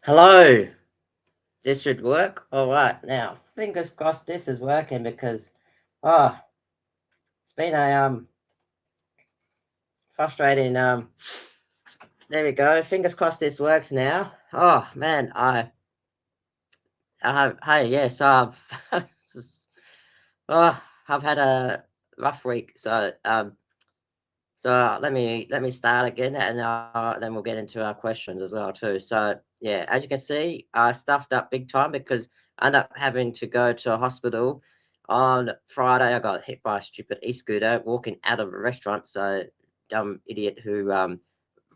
Hello, this should work. All right, now fingers crossed this is working because oh, it's been a frustrating there we go. Fingers crossed this works now. Oh man, hey yeah, so oh, I've had a rough week. So let me start again, and then we'll get into our questions as well too. So yeah, as you can see, I stuffed up big time because I ended up having to go to a hospital on Friday. I got hit by a stupid e-scooter walking out of a restaurant. So dumb idiot who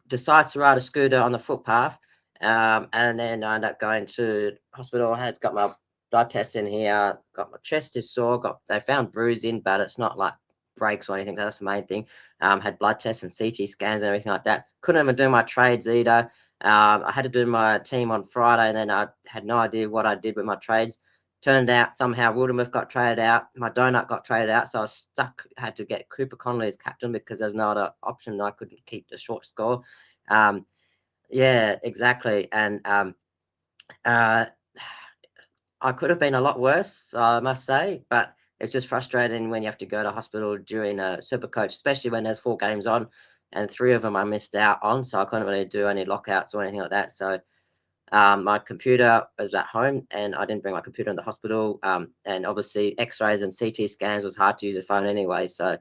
decides to ride a scooter on the footpath, and then I ended up going to hospital. I had got my blood test in here. Got my chest is sore. Got they found bruising, but it's not like breaks or anything. That's the main thing. Had blood tests and CT scans and everything like that. Couldn't even do my trades either. I had to do my team on Friday, and then I had no idea what I did with my trades. Turned out somehow Wildermuth got traded out. My donut got traded out, so I was stuck. Had to get Cooper Connolly as captain because there's no other option. I couldn't keep the short score. Um, yeah, exactly. And uh, I could have been a lot worse, I must say, but it's just frustrating when you have to go to hospital during a super coach, especially when there's 4 games on and 3 of them I missed out on. So I couldn't really do any lockouts or anything like that. So my computer was at home and I didn't bring my computer in the hospital. And obviously, x rays and CT scans was hard to use a phone anyway. So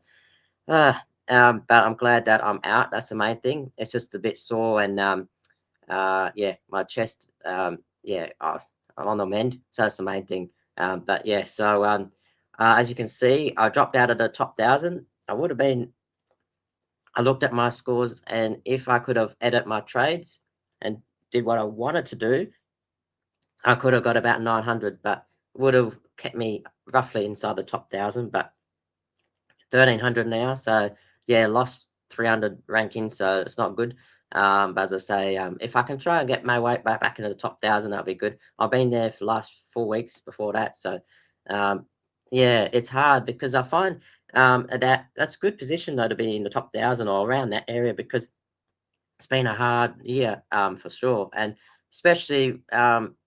uh, but I'm glad that I'm out. That's the main thing. It's just a bit sore and yeah, my chest, yeah, I'm on the mend. So that's the main thing. But yeah, so as you can see, I dropped out of the top 1,000. I looked at my scores, and if I could have edited my trades and did what I wanted to do, I could have got about 900, but would have kept me roughly inside the top 1,000. But 1,300 now. So yeah, lost 300 rankings, so it's not good. But as I say, if I can try and get my weight back into the top 1,000, that'll be good. I've been there for the last 4 weeks before that, so um, yeah, it's hard because I find that's a good position though to be in the top 1,000 or around that area because it's been a hard year for sure, and especially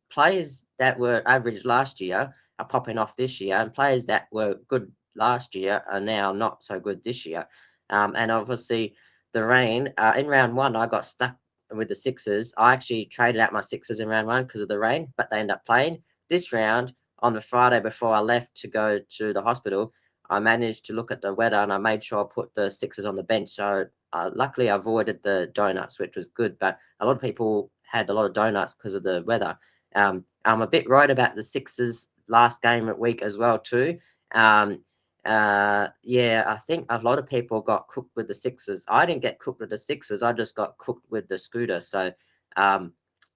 players that were average last year are popping off this year, and players that were good last year are now not so good this year. And obviously, the rain in round one, I got stuck with the Sixers. I actually traded out my Sixers in round one because of the rain, but they ended up playing this round on the Friday before I left to go to the hospital. I managed to look at the weather and I made sure I put the Sixers on the bench. So luckily, I avoided the donuts, which was good. But a lot of people had a lot of donuts because of the weather. I'm a bit worried about the Sixers last game at week as well too. Um, yeah, I think a lot of people got cooked with the Sixers. I didn't get cooked with the Sixers. I just got cooked with the scooter. So um,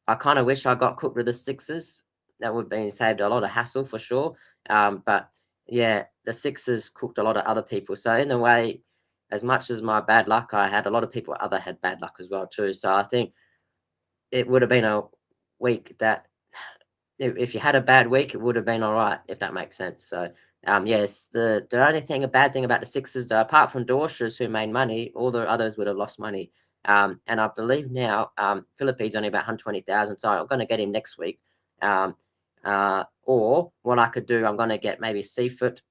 I kind of wish I got cooked with the Sixers. That would have been saved a lot of hassle for sure. But yeah, the Sixers cooked a lot of other people. So in a way, as much as my bad luck I had, a lot of people other had bad luck as well too. So I think it would have been a week that if you had a bad week, it would have been all right, if that makes sense. So yes, the only thing a bad thing about the Sixers, though, apart from Dorshers who made money, all the others would have lost money. And I believe now Philippi's only about 120,000, so I'm going to get him next week. Or what I could do, I'm going to get maybe Seafoot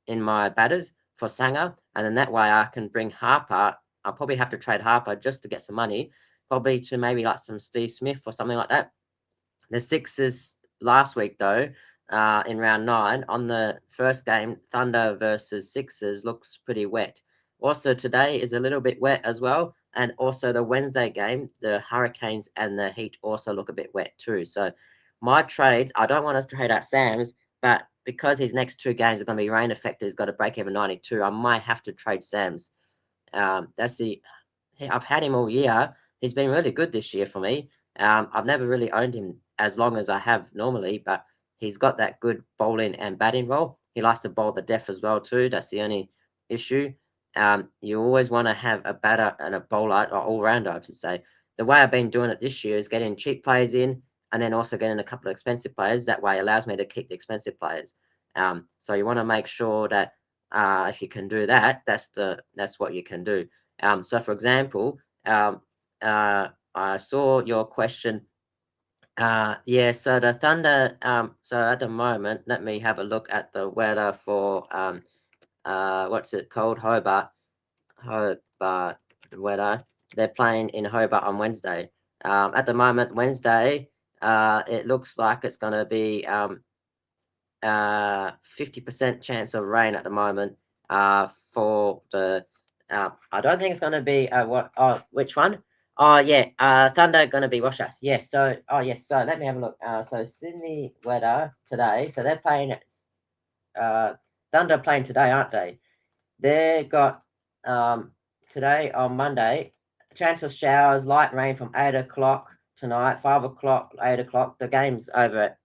in my batters for Sanger, and then that way I can bring Harper. I'll probably have to trade Harper just to get some money, probably to maybe like some Steve Smith or something like that. The Sixers last week, though, in round 9, on the first game, Thunder versus Sixers looks pretty wet. Also, today is a little bit wet as well. And also, the Wednesday game, the Hurricanes and the Heat also look a bit wet too. So, my trades, I don't want to trade out Sam's, but because his next 2 games are going to be rain affected, he's got to break even 92. I might have to trade Sam's. That's the I've had him all year. He's been really good this year for me. I've never really owned him as long as I have normally, but he's got that good bowling and batting role. He likes to bowl the deaf as well too. That's the only issue. You always want to have a batter and a bowler, or all rounder, I should say. The way I've been doing it this year is getting cheap players in, and then also getting a couple of expensive players. That way, allows me to keep the expensive players. So you want to make sure that if you can do that, that's what you can do. So, for example, I saw your question Yeah, so the Thunder, so at the moment, let me have a look at the weather for, what's it called? Hobart weather. They're playing in Hobart on Wednesday. At the moment, Wednesday, it looks like it's going to be 50% chance of rain at the moment. For the I don't think it's going to be what? Oh, which one? Oh yeah, Thunder going to be washouts. Yes. So yes. So let me have a look. So Sydney weather today. So they're playing. Thunder playing today, aren't they? They got um, today on Monday, chance of showers, light rain from 8 o'clock tonight, 5 o'clock, 8 o'clock. The game's over at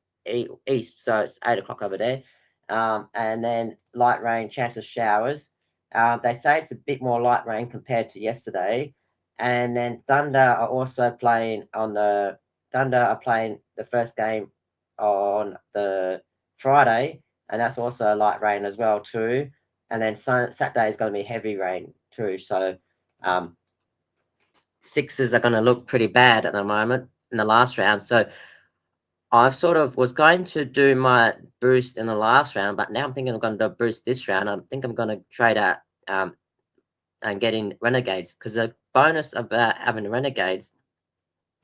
east, so it's 8 o'clock over there. And then light rain, chance of showers. They say it's a bit more light rain compared to yesterday. And then Thunder are also playing on the Thunder are playing the first game on the Friday, and that's also light rain as well too. And then Saturday is going to be heavy rain too. So um, Sixers are going to look pretty bad at the moment in the last round. So I've sort of was going to do my boost in the last round, but now I'm thinking I'm going to do a boost this round. I think I'm going to trade out and get in Renegades, because the bonus about having Renegades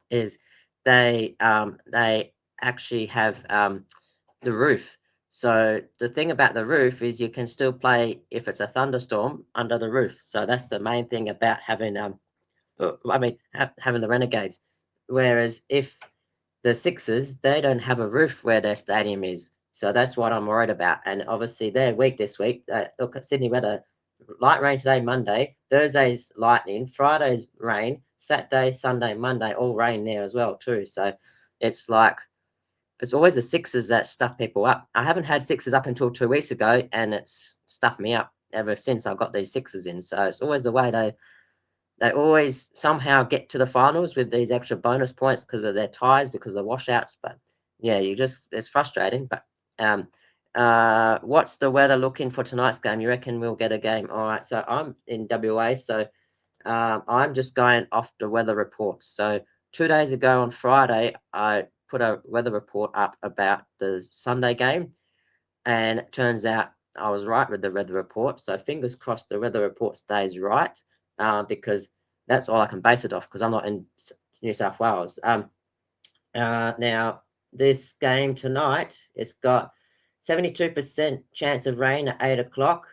is they actually have the roof. So the thing about the roof is you can still play if it's a thunderstorm under the roof. So that's the main thing about having having the Renegades. Whereas if the Sixers, they don't have a roof where their stadium is. So that's what I'm worried about. And obviously they're weak this week. Look at Sydney weather. Light rain today, Monday. Thursday's lightning. Friday's rain. Saturday, Sunday, Monday, all rain there as well too. So it's like it's always the Sixers that stuff people up. I haven't had Sixers up until 2 weeks ago, and it's stuffed me up ever since I got these Sixers in. So it's always the way they always somehow get to the finals with these extra bonus points because of their ties, because of the washouts. But yeah, it's frustrating. But what's the weather looking for tonight's game? You reckon we'll get a game? All right. So I'm in WA, so I'm just going off the weather reports. So 2 days ago on Friday, I put a weather report up about the Sunday game, and it turns out I was right with the weather report. So fingers crossed the weather report stays right, because that's all I can base it off, because I'm not in New South Wales. Now, this game tonight, it's got 72% chance of rain at 8 o'clock,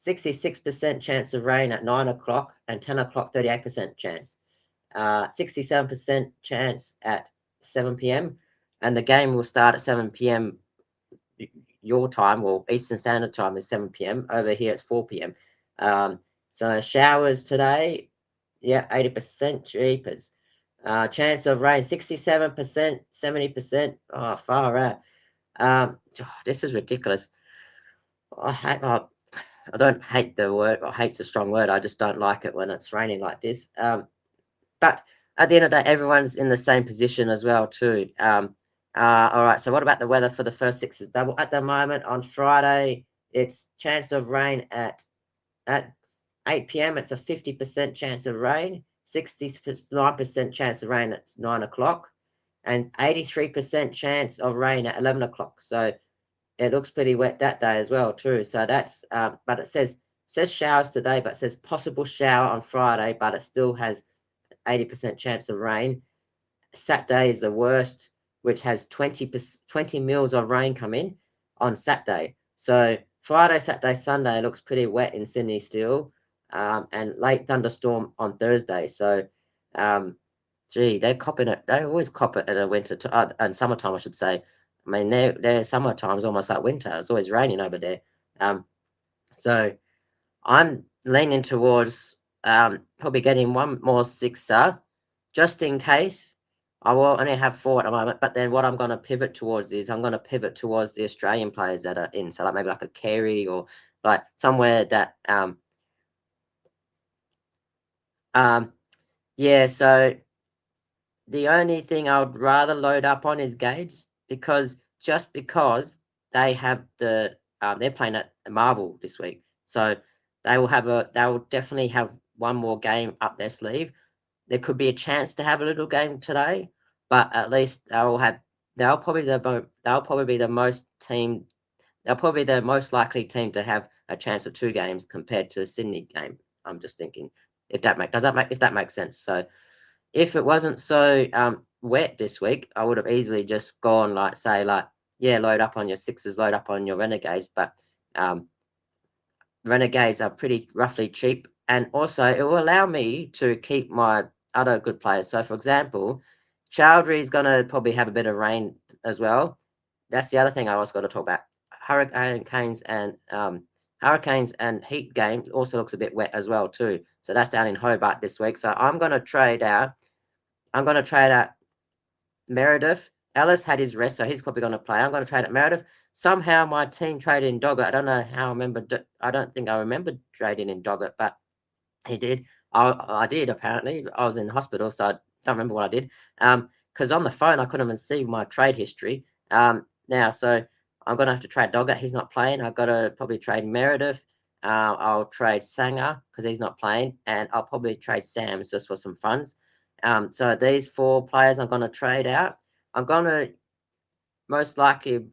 66% chance of rain at 9 o'clock, and 10 o'clock, 38% chance. 67% chance at 7 p.m. And the game will start at 7 p.m. your time, well, Eastern Standard Time is 7 p.m. Over here, it's 4 p.m. So showers today, yeah, 80%, jeepers. Chance of rain, 67%, 70%. Oh, far out. This is ridiculous. I hate, I don't hate the word, or hate's a strong word. I just don't like it when it's raining like this. But at the end of the day, everyone's in the same position as well, too. All right, so what about the weather for the first Sixers? Double at the moment on Friday, it's chance of rain at 8 p.m. It's a 50% chance of rain, 69% chance of rain at 9 o'clock, and 83% chance of rain at 11 o'clock. So it looks pretty wet that day as well, too. So that's, but it says showers today, but it says possible shower on Friday, but it still has 80% chance of rain. Saturday is the worst, which has 20 mils of rain coming on Saturday. So Friday, Saturday, Sunday looks pretty wet in Sydney still, and late thunderstorm on Thursday. So, they're copping it. They always cop it in the winter and summertime, I should say. I mean, their summertime is almost like winter. It's always raining over there. So I'm leaning towards probably getting one more sixer, just in case. I will only have four at the moment, but then what I'm going to pivot towards is I'm going to pivot towards the Australian players that are in. So like maybe like a Carey, or like somewhere that yeah. So the only thing I would rather load up on is Gage, because they have they're playing at Marvel this week, so they will definitely have one more game up their sleeve. There could be a chance to have a little game today, but at least they'll probably be the most likely team to have a chance of 2 games compared to a Sydney game. I'm just thinking if that makes sense. So if it wasn't so wet this week, I would have easily just gone load up on your Sixers, load up on your Renegades, but um, Renegades are pretty roughly cheap, and also it will allow me to keep my other good players. So, for example, Chowdhury is going to probably have a bit of rain as well. That's the other thing I was got to talk about. Hurricanes and Heat games also looks a bit wet as well too. So that's down in Hobart this week. So I'm going to trade out. I'm going to trade out Meredith. Ellis had his rest, so he's probably going to play. I'm going to trade at Meredith. Somehow my team traded in Doggett. I don't know how I remember. I don't think I remember trading in Doggett, but he did. I did apparently. I was in hospital, so I don't remember what I did. Because on the phone I couldn't even see my trade history. Now, so I'm going to have to trade Doggett. He's not playing. I've got to probably trade Meredith. I'll trade Sanger because he's not playing, and I'll probably trade Sams just for some funds. So these 4 players I'm going to trade out. I'm going to most likely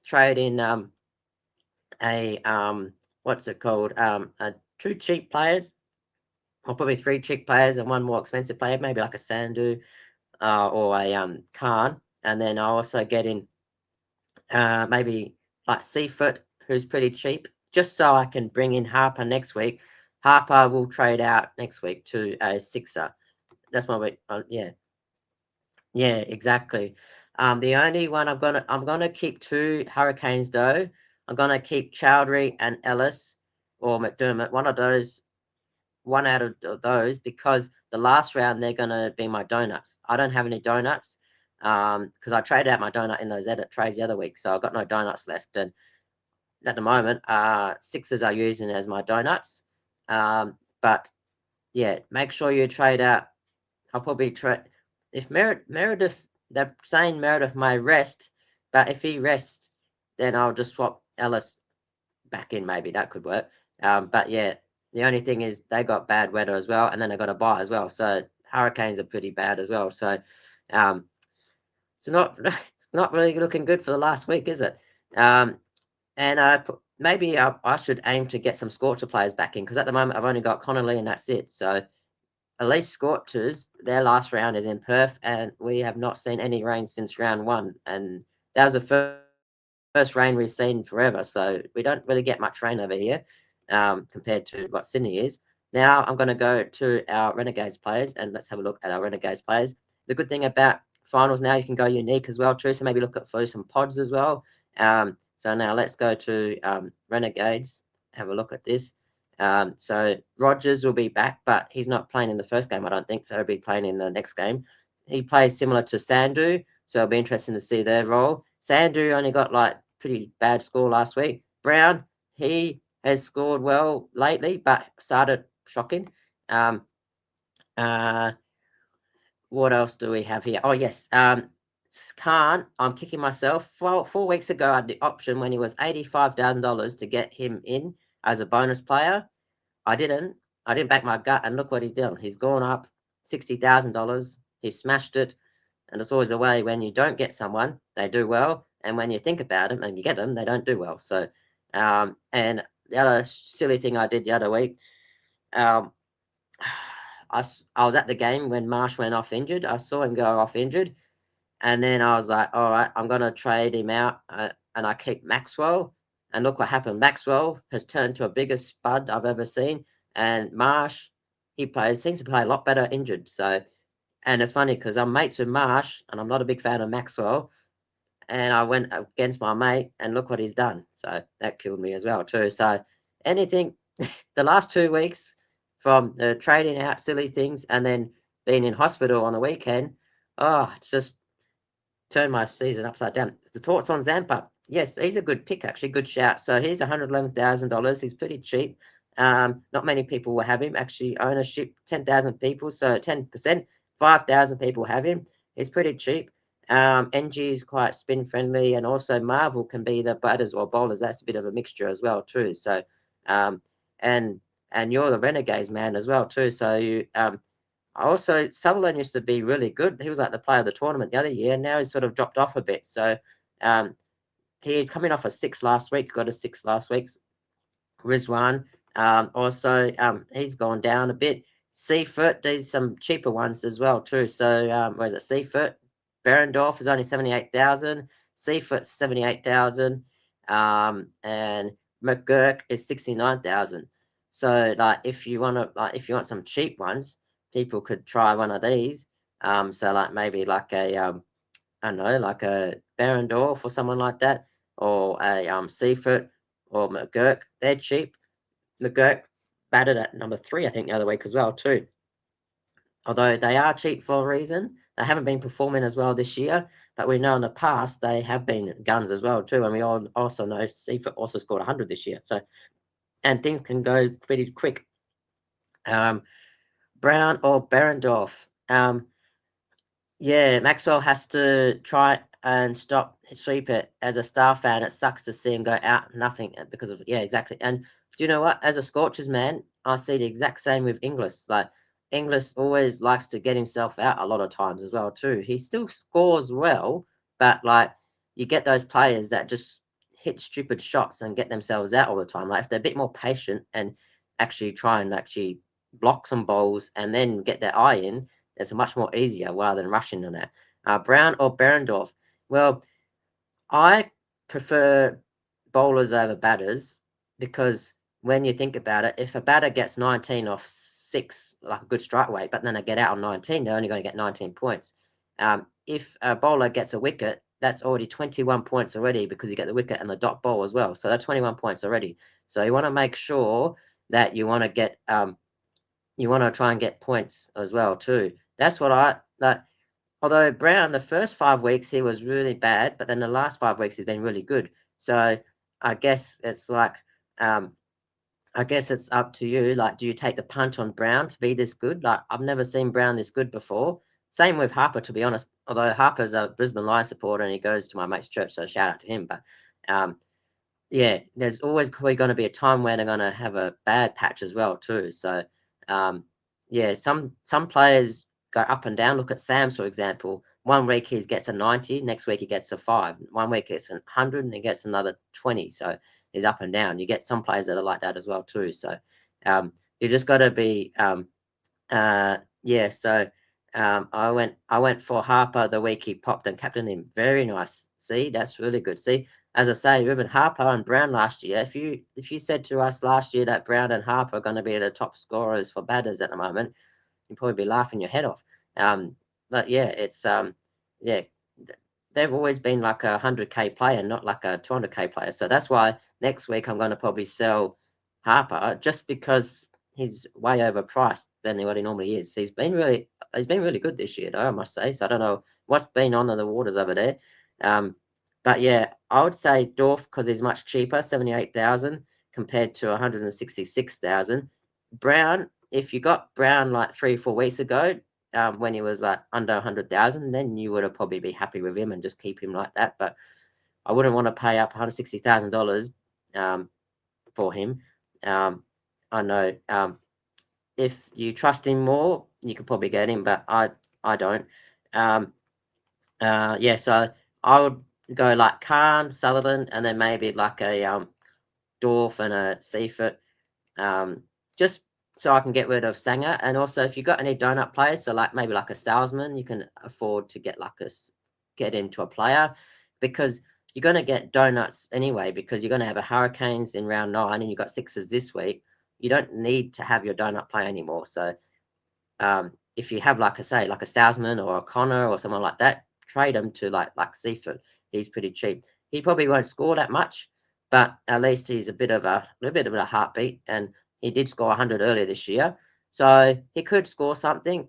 trade in what's it called? 2 cheap players, or probably 3 cheap players and 1 more expensive player, maybe like a Sandu or a Khan. And then I'll also get in maybe like Seafoot, who's pretty cheap, just so I can bring in Harper next week. Harper will trade out next week to a Sixer. That's my week. Yeah, exactly. The only one I'm gonna keep 2 Hurricanes though. I'm gonna keep Chowdhury and Ellis or McDermott. One out of those, because the last round they're gonna be my donuts. I don't have any donuts because I traded out my donut in those edit trades the other week, so I've got no donuts left. And at the moment, Sixers are using as my donuts. But yeah, make sure you trade out. I'll probably trade if Meredith. They're saying Meredith may rest, but if he rests, then I'll just swap Ellis back in. Maybe that could work. But yeah, the only thing is they got bad weather as well, and then they got a bye as well. So hurricanes are pretty bad as well. So um, it's not it's not really looking good for the last week, is it? And maybe I should aim to get some Scorcher players back in, because at the moment I've only got Connolly and that's it. So at least Scorchers, their last round is in Perth, and we have not seen any rain since round 1, and that was the first rain we've seen forever. So we don't really get much rain over here compared to what Sydney is. Now I'm going to go to our Renegades players, and let's have a look at our Renegades players. The good thing about finals now, you can go unique as well too, so maybe look at for some pods as well. So now let's go to Renegades, have a look at this. So Rogers will be back, but he's not playing in the first game, I don't think, so he'll be playing in the next game. He plays similar to Sandu, so it'll be interesting to see their role. Sandu only got like pretty bad score last week. Brown, he has scored well lately, but started shocking. Uh, what else do we have here? Oh, yes. Khan, I'm kicking myself. 4 weeks ago, I had the option when he was $85,000 to get him in as a bonus player. I didn't. I didn't back my gut, and look what he's done. He's gone up $60,000. He smashed it, and it's always a way when you don't get someone, they do well, and when you think about them and you get them, they don't do well. So, and the other silly thing I did the other week, um, I was at the game when Marsh went off injured. I saw him go off injured, and then I was like, all right, I'm going to trade him out, and I keep Maxwell. And look what happened. Maxwell has turned to a bigger spud I've ever seen. And Marsh, seems to play a lot better injured. So, and it's funny because I'm mates with Marsh, and I'm not a big fan of Maxwell. And I went against my mate, and look what he's done. So that killed me as well too. So anything, the last 2 weeks, from the trading out silly things and then being in hospital on the weekend, it's just turn my season upside down. The thoughts on Zampa. Yes, he's a good pick, actually, good shout. So he's $111,000. He's pretty cheap. Not many people will have him. Actually, ownership 10,000 people, so 10%, 5,000 people have him. He's pretty cheap. NG is quite spin friendly, and also Marvel can be the batters or bowlers. That's a bit of a mixture as well too. So, and you're the Renegades man as well too. So you Also, Sutherland used to be really good. He was like the player of the tournament the other year. Now he's sort of dropped off a bit. So um, he's coming off a 6 last week. Got a 6 last week. Rizwan. Also, he's gone down a bit. Seafoot, there's some cheaper ones as well too. So where is it? Seafoot, Berendorf is only 78,000. Seafoot 78,000. And McGurk is 69,000. So like if you want to if you want some cheap ones, people could try one of these. So like maybe like a I don't know, like a Berendorf or someone like that, or a Seafoot or McGurk. They're cheap. McGurk batted at number 3, I think, the other week as well too. Although they are cheap for a reason, they haven't been performing as well this year. But we know in the past they have been guns as well too, and we all also know Seafoot also scored 100 this year. So and things can go pretty quick. Um, Brown or Berendorf. Yeah, Maxwell has to try and stop sweep it. As a Star fan, it sucks to see him go out nothing because of yeah, exactly. And do you know what? As a Scorchers man, I see the exact same with Inglis. Like Inglis always likes to get himself out a lot of times as well too. He still scores well, but like you get those players that just hit stupid shots and get themselves out all the time. Like if they're a bit more patient and actually try and actually block some balls and then get their eye in, it's much more easier rather than rushing on that. Brown or Berendorf? Well, I prefer bowlers over batters because when you think about it, if a batter gets 19 off 6, like a good strike rate, but then they get out on 19, they're only going to get 19 points. If a bowler gets a wicket, that's already 21 points already because you get the wicket and the dot ball as well. So that's 21 points already. So you want to make sure that you want to try and get points as well too. That's what I like. Although Brown, the first 5 weeks he was really bad, but then the last 5 weeks he's been really good. So I guess it's like, um, I guess it's up to you. Like, do you take the punt on Brown to be this good? Like, I've never seen Brown this good before. Same with Harper, to be honest. Although Harper's a Brisbane Lions supporter and he goes to my mate's church, so shout out to him. But um, yeah, there's always probably going to be a time where they're going to have a bad patch as well too. So, um, yeah, some players go up and down. Look at Sam's for example. One week he gets a 90, next week he gets a 5. One week it's 100, and he gets another 20. So he's up and down. You get some players that are like that as well too. So you just got to be yeah. So I went for Harper the week he popped and captained him. Very nice. See, that's really good. See, as I say, even Harper and Brown last year, if you said to us last year that Brown and Harper are going to be the top scorers for batters at the moment, you'd probably be laughing your head off. But yeah, it's yeah, they've always been like a 100K player, not like a 200K player. So that's why next week I'm going to probably sell Harper just because he's way overpriced than what he normally is. He's been really good this year, though, I must say. So I don't know what's been on in the waters over there. Um, but yeah, I would say Dorf because he's much cheaper, 78,000 compared to 166,000. Brown, if you got Brown like 3 or 4 weeks ago, when he was like under 100,000, then you would have probably be happy with him and just keep him like that. But I wouldn't want to pay up $160,000 for him. I know if you trust him more, you could probably get him, but I don't. Um, yeah, so I would go like Khan, Sutherland, and then maybe like a Dorf and a Seafoot, just so I can get rid of Sanger. And also, if you got any donut players, so like maybe like a salesman, you can afford to get into a player because you're going to get donuts anyway because you're going to have a Hurricanes in round 9 and you've got Sixers this week. You don't need to have your donut play anymore. So if you have like I say, like a salesman or a Connor or someone like that, trade him to like Seafoot. He's pretty cheap. He probably won't score that much, but at least he's a bit of a heartbeat, and he did score 100 earlier this year, so he could score something.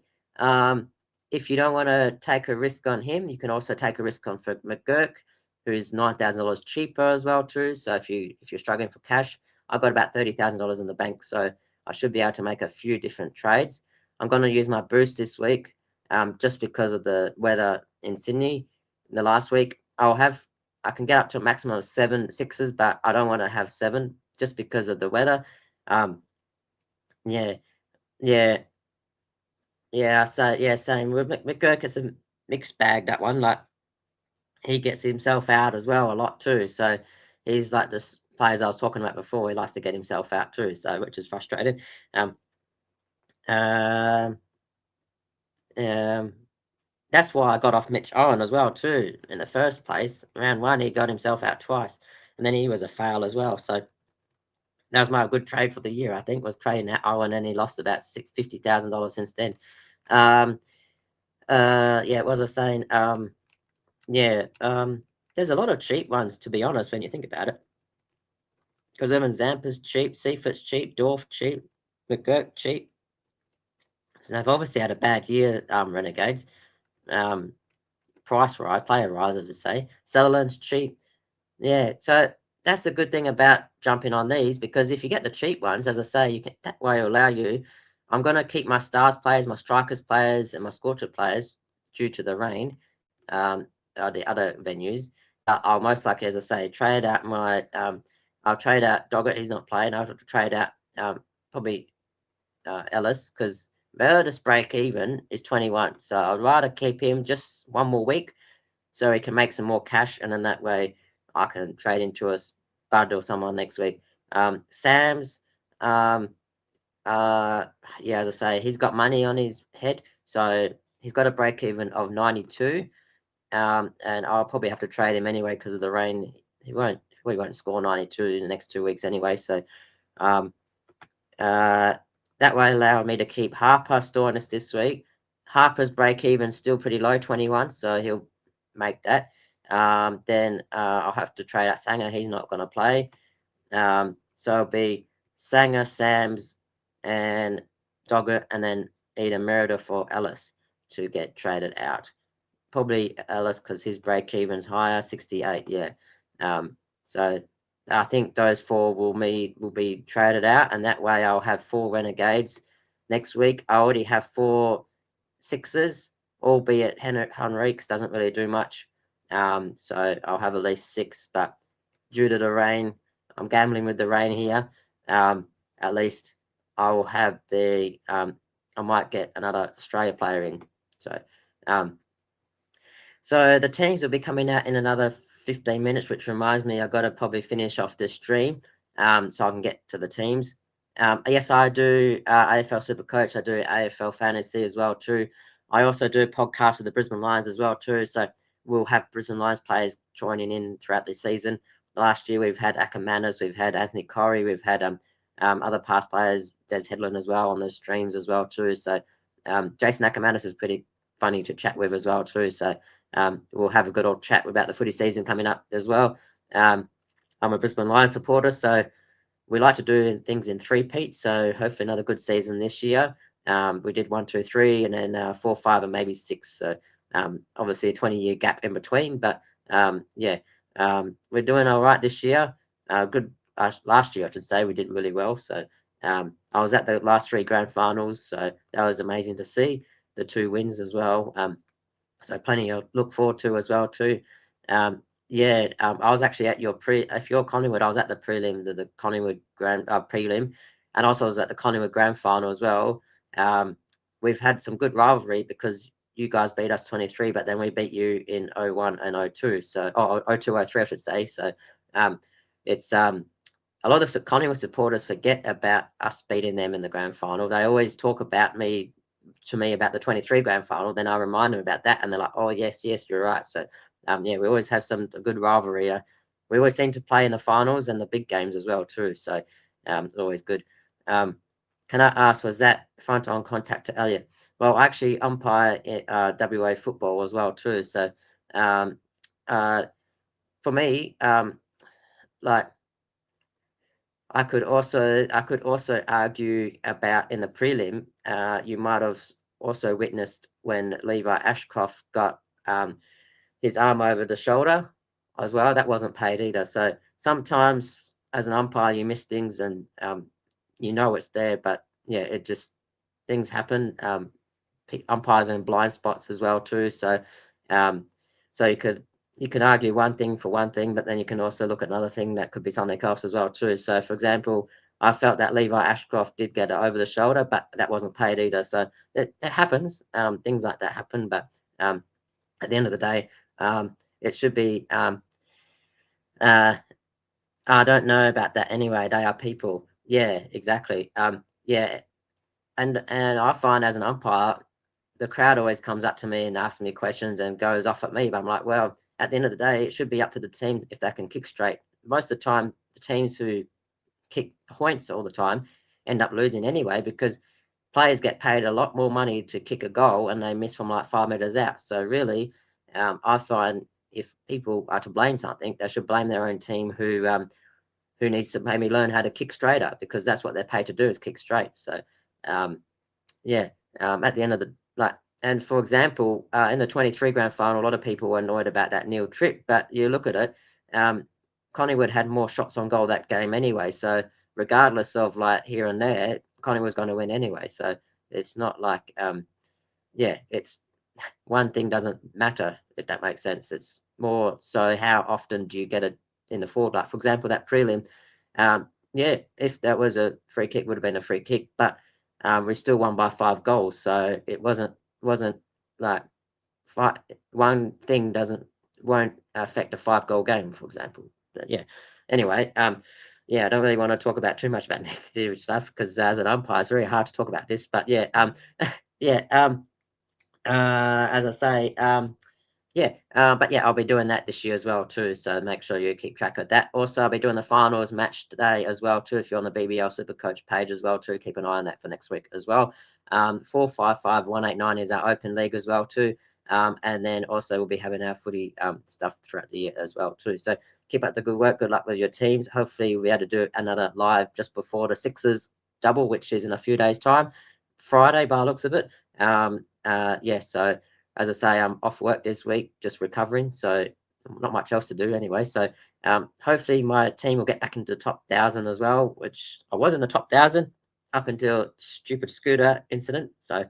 If you don't want to take a risk on him, you can also take a risk on for McGurk, who's $9,000 cheaper as well too. So if you're struggling for cash, I've got about $30,000 in the bank, so I should be able to make a few different trades. I'm going to use my boost this week, just because of the weather in Sydney. In the last week, I can get up to a maximum of 7 sixes, but I don't want to have 7 just because of the weather. Um, yeah, yeah, Yeah, so yeah, same with McGurk. It's a mixed bag, that one. Like, he gets himself out as well a lot too. So he's like this players I was talking about before. He likes to get himself out too. So which is frustrating. Um, um, um, that's why I got off Mitch Owen as well too. In the first place, round one he got himself out twice, and then he was a fail as well. So that was my good trade for the year. I think was trading that Owen, and he lost about $50,000 since then. Um, yeah, what was I saying? Yeah, there's a lot of cheap ones to be honest when you think about it. Because Evan Zampa's cheap, Seafoot's cheap, Dorf cheap, McGurk cheap. So they've obviously had a bad year, Renegades. Um, price rise, player rise, as I say. Sutherland's cheap. Yeah, so that's a good thing about jumping on these because if you get the cheap ones, as I say, you can that way allow you. I'm gonna keep my stars players, my strikers players, and my scorcher players due to the rain, the other venues. I'll most likely, as I say, trade out my. I'll trade out Doggett. He's not playing. I'll trade out probably Ellis because Meredith's break even is 21. So I'd rather keep him just one more week so he can make some more cash, and then that way I can trade into a Spud or someone next week. Sam's, um, uh, yeah, as I say, he's got money on his head, so he's got a break even of 92. And I'll probably have to trade him anyway because of the rain. He won't score 92 in the next 2 weeks anyway. So um, uh, that will allow me to keep Harper storing us this week. Harper's break even still pretty low, 21, so he'll make that. Then I'll have to trade out Sanger. He's not going to play. So it'll be Sanger, Sams, and Doggett, and then either Meredith or Ellis to get traded out. Probably Ellis because his break even's higher, 68. Yeah. So I think those four will be traded out, and that way I'll have four Renegades next week. I already have four sixes, albeit Henriques doesn't really do much. So I'll have at least six, but due to the rain, I'm gambling with the rain here. At least I will have I might get another Australia player in. So, um, so the teams will be coming out in another 15 minutes, which reminds me, I've got to probably finish off this stream so I can get to the teams. Yes, I do AFL Supercoach. I do AFL Fantasy as well too. I also do podcasts with the Brisbane Lions as well too. So we'll have Brisbane Lions players joining in throughout the season. Last year we've had Ackermanis, we've had Anthony Corey, we've had other past players, Des Headland as well on those streams as well too. So Jason Ackermanis is pretty funny to chat with as well too. So we'll have a good old chat about the footy season coming up as well. I'm a Brisbane Lions supporter, so we like to do things in three-peat. So hopefully another good season this year. We did 1, 2, 3, and then 4, 5, and maybe 6. So obviously a 20-year gap in between, but yeah, we're doing all right this year. Good last year, I should say, we did really well. So I was at the last 3 grand finals, so that was amazing to see the 2 wins as well. So plenty to look forward to as well too. Yeah, I was actually at if you're Collingwood, I was at the prelim, the Collingwood grand prelim, and also I was at the Collingwood grand final as well. We've had some good rivalry because you guys beat us 23, but then we beat you in 01 and 02. So, 02, 03, I should say. So, it's a lot of the Collingwood supporters forget about us beating them in the grand final. They always talk about to me about the 23 grand final. Then I remind them about that, and they're like, "Oh yes, yes, you're right." So, yeah, we always have a good rivalry. We always seem to play in the finals and the big games as well too. So, always good. Can I ask, was that front on contact to Elliot? Well, I actually umpire WA football as well too. So, um, uh, for me, like I could also argue about in the prelim. You might have also witnessed when Levi Ashcroft got his arm over the shoulder as well. That wasn't paid either. So sometimes as an umpire, you miss things and you know it's there, but yeah, it just things happen. Umpires are in blind spots as well too. So um, so you can argue one thing for one thing, but then you can also look at another thing that could be something else as well too. So, for example, I felt that Levi Ashcroft did get it over the shoulder, but that wasn't paid either. So it happens. Things like that happen, but at the end of the day, it should be. Uh, I don't know about that anyway. They are people. Yeah, exactly. Yeah, and I find as an umpire, the crowd always comes up to me and asks me questions and goes off at me. But I'm like, well, at the end of the day, it should be up to the team if they can kick straight. Most of the time, the teams who kick points all the time end up losing anyway because players get paid a lot more money to kick a goal and they miss from like 5 meters out. So really, I find if people are to blame something, they should blame their own team who needs to maybe learn how to kick straighter because that's what they're paid to do is kick straight. So um, yeah, at the end of the like, and for example, in the 23 grand final, a lot of people were annoyed about that nil trip, but you look at it, Collingwood had more shots on goal that game anyway. So regardless of like here and there, Collingwood was going to win anyway. So it's not like, yeah, it's one thing doesn't matter if that makes sense. It's more so how often do you get it in the forward? Like for example, that prelim, yeah, if that was a free kick, would have been a free kick, but we still won by 5 goals. So it wasn't like one thing won't affect a 5 goal game, for example. But yeah. Anyway, yeah, I don't really want to talk about too much about negative stuff because as an umpire, it's very hard to talk about this. But yeah, yeah, as I say, yeah, but yeah, I'll be doing that this year as well too. So make sure you keep track of that. Also, I'll be doing the finals match today as well too. If you're on the BBL Supercoach page as well too, keep an eye on that for next week as well. 455-189 is our open league as well too. And then also we'll be having our footy stuff throughout the year as well too. So keep up the good work. Good luck with your teams. Hopefully we'll be able to do another live just before the Sixers double, which is in a few days' time, Friday by the looks of it. Yeah, so as I say, I'm off work this week, just recovering, so not much else to do anyway. So hopefully my team will get back into the top 1,000 as well, which I was in the top 1,000 up until stupid scooter incident. So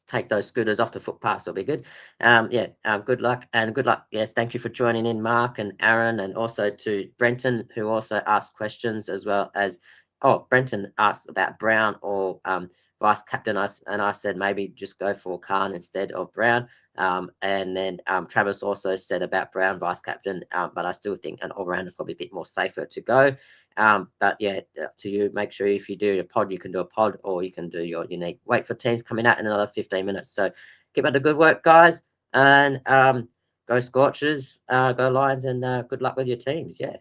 take those scooters off the footpaths will be good. Yeah, good luck and good luck. Yes, thank you for joining in, Mark and Aaron, and also to Brenton, who also asked questions as well as, oh, Brenton asked about Brown or vice captain, and I said maybe just go for Khan instead of Brown. And then Travis also said about Brown vice captain, but I still think an all-rounder is probably a bit more safer to go. But yeah, up to you. Make sure if you do a pod, you can do a pod or you can do your unique. Wait for teams coming out in another 15 minutes. So keep up the good work, guys. And go Scorchers, go Lions, and good luck with your teams. Yeah.